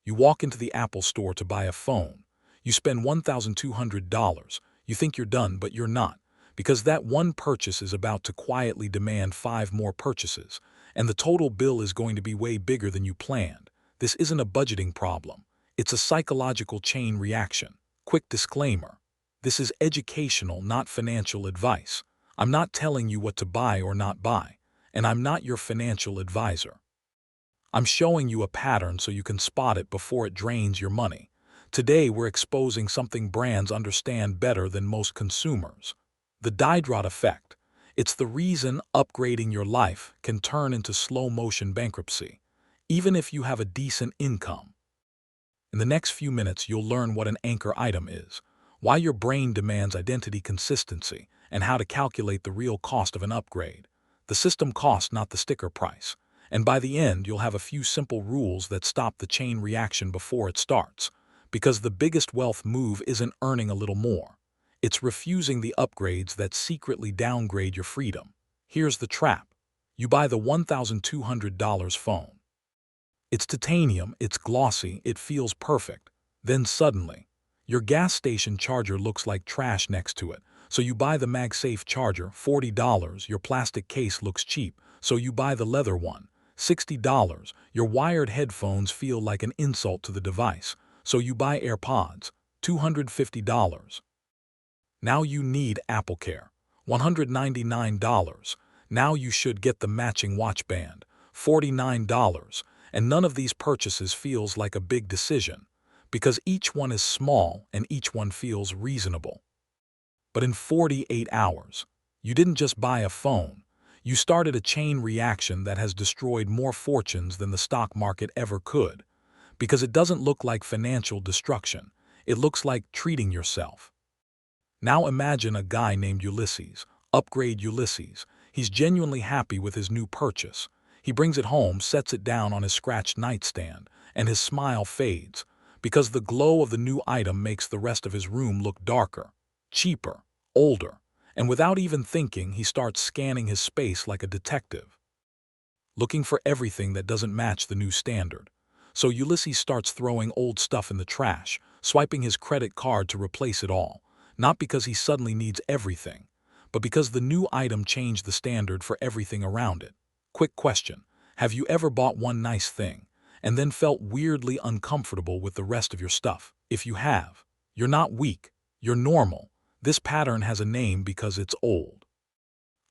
You walk into the Apple store to buy a phone. You spend $1,200. You think you're done, but you're not, because that one purchase is about to quietly demand 5 more purchases, and the total bill is going to be way bigger than you planned. This isn't a budgeting problem. It's a psychological chain reaction. Quick disclaimer. This is educational, not financial advice. I'm not telling you what to buy or not buy, and I'm not your financial advisor. I'm showing you a pattern so you can spot it before it drains your money. Today, we're exposing something brands understand better than most consumers. The Diderot Effect. It's the reason upgrading your life can turn into slow-motion bankruptcy, even if you have a decent income. In the next few minutes, you'll learn what an anchor item is, why your brain demands identity consistency, and how to calculate the real cost of an upgrade. The system cost, not the sticker price. And by the end, you'll have a few simple rules that stop the chain reaction before it starts. Because the biggest wealth move isn't earning a little more. It's refusing the upgrades that secretly downgrade your freedom. Here's the trap. You buy the $1,200 phone. It's titanium, it's glossy, it feels perfect. Then suddenly, your gas station charger looks like trash next to it. So you buy the MagSafe charger, $40, your plastic case looks cheap. So you buy the leather one, $60. Your wired headphones feel like an insult to the device. So you buy AirPods, $250. Now you need AppleCare, $199. Now you should get the matching watch band, $49. And none of these purchases feels like a big decision, because each one is small and each one feels reasonable. But in 48 hours, you didn't just buy a phone. You started a chain reaction that has destroyed more fortunes than the stock market ever could. Because it doesn't look like financial destruction. It looks like treating yourself. Now imagine a guy named Ulysses. Upgrade Ulysses. He's genuinely happy with his new purchase. He brings it home, sets it down on his scratched nightstand, and his smile fades, because the glow of the new item makes the rest of his room look darker, cheaper, older. And without even thinking, he starts scanning his space like a detective, looking for everything that doesn't match the new standard. So Ulysses starts throwing old stuff in the trash, swiping his credit card to replace it all, not because he suddenly needs everything, but because the new item changed the standard for everything around it. Quick question. Have you ever bought one nice thing and then felt weirdly uncomfortable with the rest of your stuff? If you have, you're not weak, you're normal. This pattern has a name because it's old.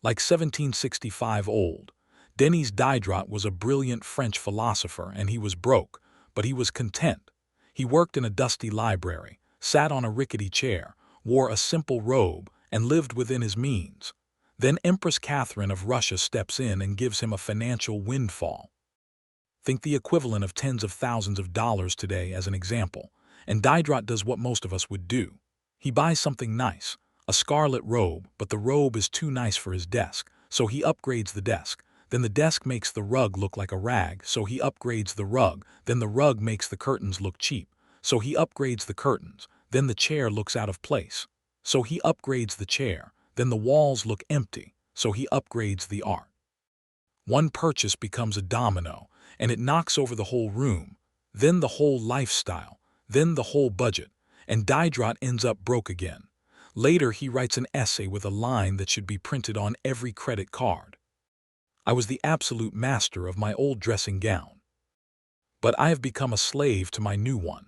Like 1765 old. Denis Diderot was a brilliant French philosopher, and he was broke, but he was content. He worked in a dusty library, sat on a rickety chair, wore a simple robe, and lived within his means. Then Empress Catherine of Russia steps in and gives him a financial windfall. Think the equivalent of tens of thousands of dollars today as an example, and Diderot does what most of us would do. He buys something nice, a scarlet robe, but the robe is too nice for his desk, so he upgrades the desk. Then the desk makes the rug look like a rag, so he upgrades the rug. Then the rug makes the curtains look cheap, so he upgrades the curtains. Then the chair looks out of place, so he upgrades the chair. Then the walls look empty, so he upgrades the art. One purchase becomes a domino, and it knocks over the whole room, then the whole lifestyle, then the whole budget, and Diderot ends up broke again. Later, he writes an essay with a line that should be printed on every credit card. I was the absolute master of my old dressing gown, but I have become a slave to my new one.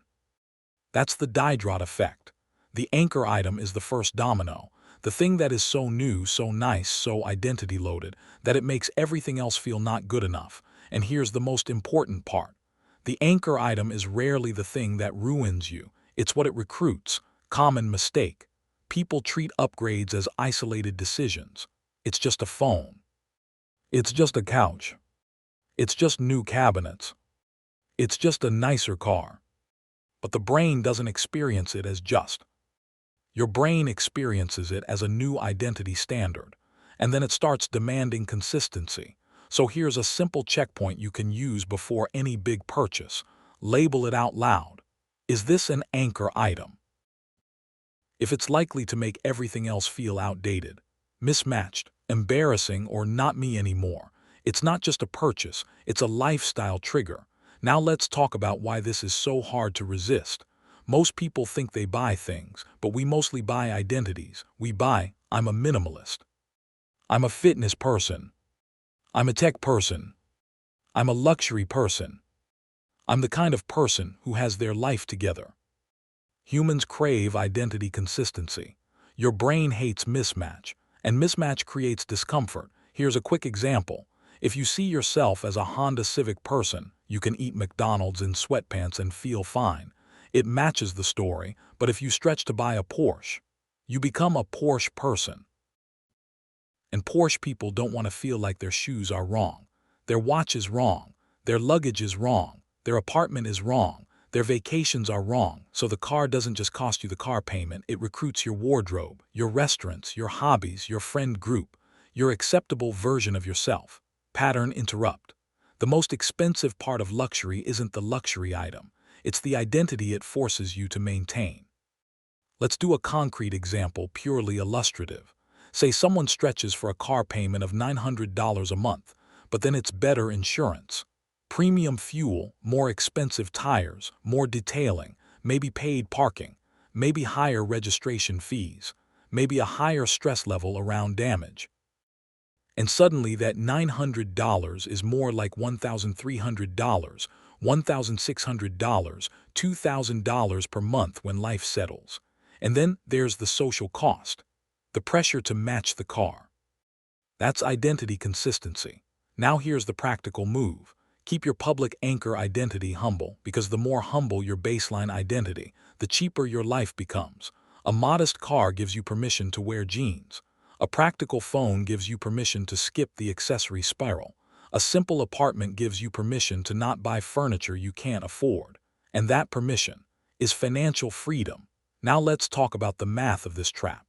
That's the Diderot effect. The anchor item is the first domino, the thing that is so new, so nice, so identity-loaded, that it makes everything else feel not good enough. And here's the most important part. The anchor item is rarely the thing that ruins you. It's what it recruits. Common mistake. People treat upgrades as isolated decisions. It's just a phone. It's just a couch. It's just new cabinets. It's just a nicer car. But the brain doesn't experience it as just. Your brain experiences it as a new identity standard, and then it starts demanding consistency. So here's a simple checkpoint you can use before any big purchase. Label it out loud. Is this an anchor item? If it's likely to make everything else feel outdated, mismatched, embarrassing, or not me anymore, it's not just a purchase, it's a lifestyle trigger. Now let's talk about why this is so hard to resist. Most people think they buy things, but we mostly buy identities. We buy, I'm a minimalist. I'm a fitness person. I'm a tech person. I'm a luxury person. I'm the kind of person who has their life together. Humans crave identity consistency. Your brain hates mismatch, and mismatch creates discomfort. Here's a quick example. If you see yourself as a Honda Civic person, you can eat McDonald's in sweatpants and feel fine. It matches the story, but if you stretch to buy a Porsche, you become a Porsche person. And Porsche people don't want to feel like their shoes are wrong. Their watch is wrong. Their luggage is wrong. Their apartment is wrong. Their vacations are wrong. So the car doesn't just cost you the car payment, it recruits your wardrobe, your restaurants, your hobbies, your friend group, your acceptable version of yourself. Pattern interrupt. The most expensive part of luxury isn't the luxury item. It's the identity it forces you to maintain. Let's do a concrete example, purely illustrative. Say someone stretches for a car payment of $900 a month, but then it's better insurance. Premium fuel, more expensive tires, more detailing, maybe paid parking, maybe higher registration fees, maybe a higher stress level around damage. And suddenly that $900 is more like $1,300, $1,600, $2,000 per month when life settles. And then there's the social cost, the pressure to match the car. That's identity consistency. Now here's the practical move. Keep your public anchor identity humble, because the more humble your baseline identity, the cheaper your life becomes. A modest car gives you permission to wear jeans. A practical phone gives you permission to skip the accessory spiral. A simple apartment gives you permission to not buy furniture you can't afford. And that permission is financial freedom. Now let's talk about the math of this trap.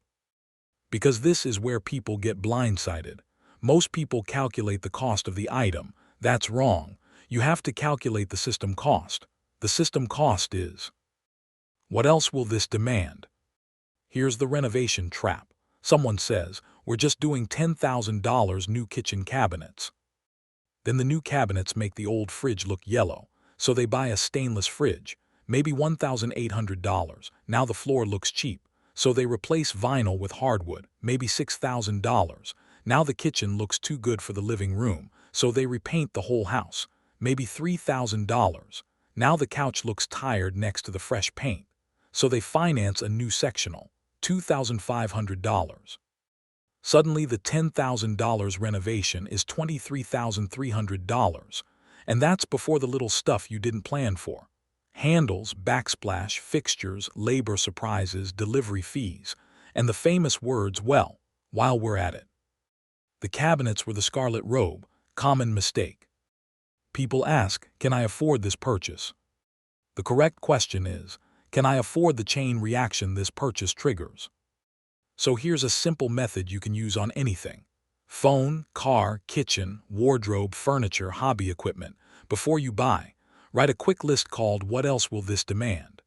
Because this is where people get blindsided. Most people calculate the cost of the item. That's wrong. You have to calculate the system cost. The system cost is, what else will this demand? Here's the renovation trap. Someone says, we're just doing $10,000 new kitchen cabinets. Then the new cabinets make the old fridge look yellow, so they buy a stainless fridge, maybe $1,800. Now the floor looks cheap, so they replace vinyl with hardwood, maybe $6,000. Now the kitchen looks too good for the living room, so they repaint the whole house, maybe $3,000. Now the couch looks tired next to the fresh paint, so they finance a new sectional, $2,500. Suddenly the $10,000 renovation is $23,300, and that's before the little stuff you didn't plan for. Handles, backsplash, fixtures, labor surprises, delivery fees, and the famous words, well, while we're at it. The cabinets were the scarlet robe, common mistake. People ask, can I afford this purchase? The correct question is, can I afford the chain reaction this purchase triggers? So here's a simple method you can use on anything. Phone, car, kitchen, wardrobe, furniture, hobby equipment. Before you buy, write a quick list called What Else Will This Demand?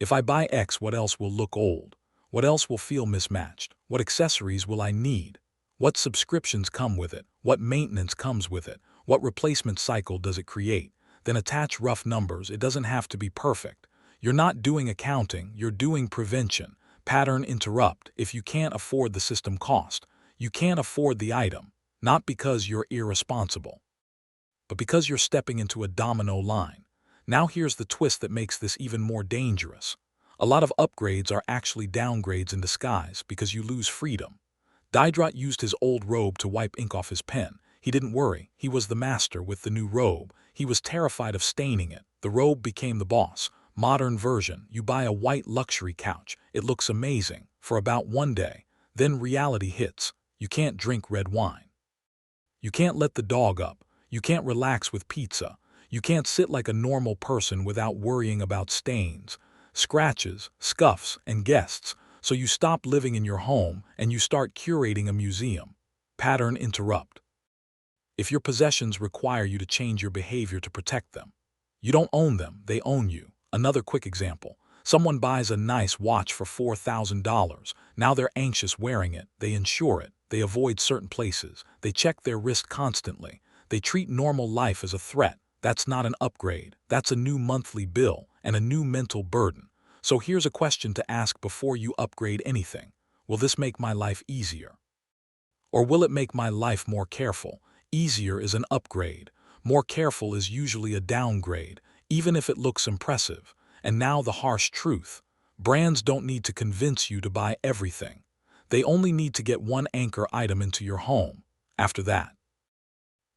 If I buy X, what else will look old? What else will feel mismatched? What accessories will I need? What subscriptions come with it? What maintenance comes with it? What replacement cycle does it create? Then attach rough numbers. It doesn't have to be perfect. You're not doing accounting, you're doing prevention. Pattern interrupt. If you can't afford the system cost, you can't afford the item, not because you're irresponsible, but because you're stepping into a domino line. Now here's the twist that makes this even more dangerous. A lot of upgrades are actually downgrades in disguise because you lose freedom. Diderot used his old robe to wipe ink off his pen. He didn't worry. He was the master with the new robe. He was terrified of staining it. The robe became the boss. Modern version, you buy a white luxury couch. It looks amazing for about one day. Then reality hits. You can't drink red wine. You can't let the dog up. You can't relax with pizza. You can't sit like a normal person without worrying about stains, scratches, scuffs, and guests. So you stop living in your home and you start curating a museum. Pattern interrupt. If your possessions require you to change your behavior to protect them, you don't own them, they own you. Another quick example. Someone buys a nice watch for $4,000. Now they're anxious wearing it. They insure it. They avoid certain places. They check their wrist constantly. They treat normal life as a threat. That's not an upgrade. That's a new monthly bill and a new mental burden. So here's a question to ask before you upgrade anything. Will this make my life easier? Or will it make my life more careful? Easier is an upgrade. More careful is usually a downgrade, even if it looks impressive. And now the harsh truth. Brands don't need to convince you to buy everything. They only need to get one anchor item into your home. After that,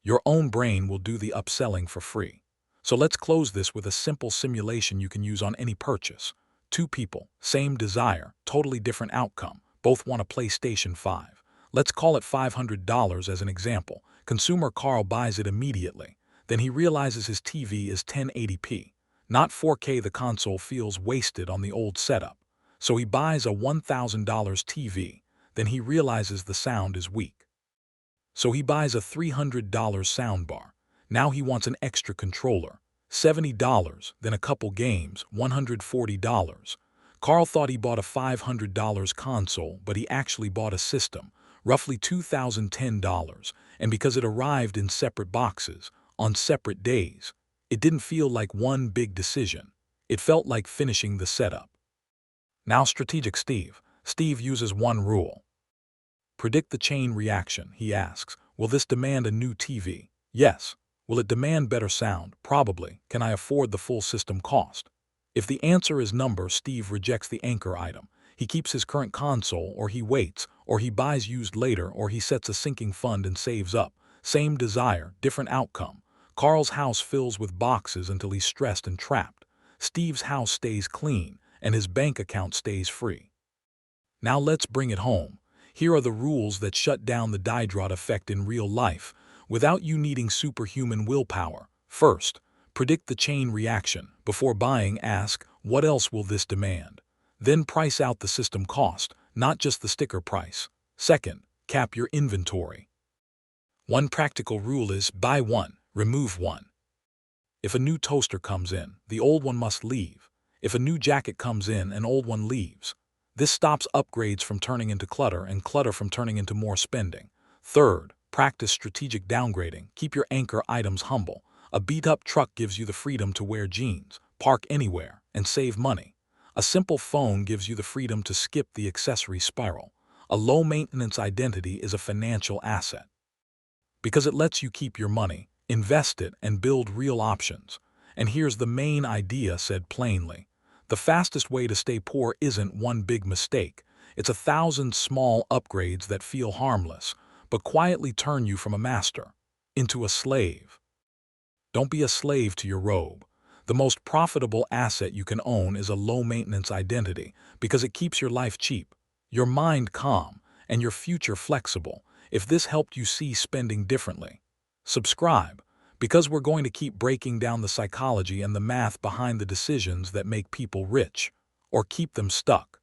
your own brain will do the upselling for free. So let's close this with a simple simulation you can use on any purchase. Two people, same desire, totally different outcome. Both want a PlayStation 5. Let's call it $500 as an example. Consumer Carl buys it immediately. Then he realizes his TV is 1080p. Not 4K. The console feels wasted on the old setup. So he buys a $1,000 TV. Then he realizes the sound is weak. So he buys a $300 soundbar. Now he wants an extra controller. $70, then a couple games, $140. Carl thought he bought a $500 console, but he actually bought a system, roughly $2,010, and because it arrived in separate boxes, on separate days, it didn't feel like one big decision. It felt like finishing the setup. Now strategic Steve. Steve uses one rule. Predict the chain reaction. He asks, will this demand a new TV? Yes. Will it demand better sound? Probably. Can I afford the full system cost? If the answer is number, Steve rejects the anchor item. He keeps his current console, or he waits, or he buys used later, or he sets a sinking fund and saves up. Same desire, different outcome. Carl's house fills with boxes until he's stressed and trapped. Steve's house stays clean, and his bank account stays free. Now let's bring it home. Here are the rules that shut down the Diderot effect in real life, without you needing superhuman willpower. First, predict the chain reaction. Before buying, ask, what else will this demand? Then price out the system cost, not just the sticker price. Second, cap your inventory. One practical rule is buy one, remove one. If a new toaster comes in, the old one must leave. If a new jacket comes in, an old one leaves. This stops upgrades from turning into clutter and clutter from turning into more spending. Third, practice strategic downgrading. Keep your anchor items humble. A beat-up truck gives you the freedom to wear jeans, park anywhere, and save money. A simple phone gives you the freedom to skip the accessory spiral. A low-maintenance identity is a financial asset, because it lets you keep your money, invest it, and build real options. And here's the main idea said plainly. The fastest way to stay poor isn't one big mistake. It's 1,000 small upgrades that feel harmless, but quietly turn you from a master into a slave. Don't be a slave to your robe. The most profitable asset you can own is a low-maintenance identity because it keeps your life cheap, your mind calm, and your future flexible. If this helped you see spending differently, subscribe, because we're going to keep breaking down the psychology and the math behind the decisions that make people rich or keep them stuck.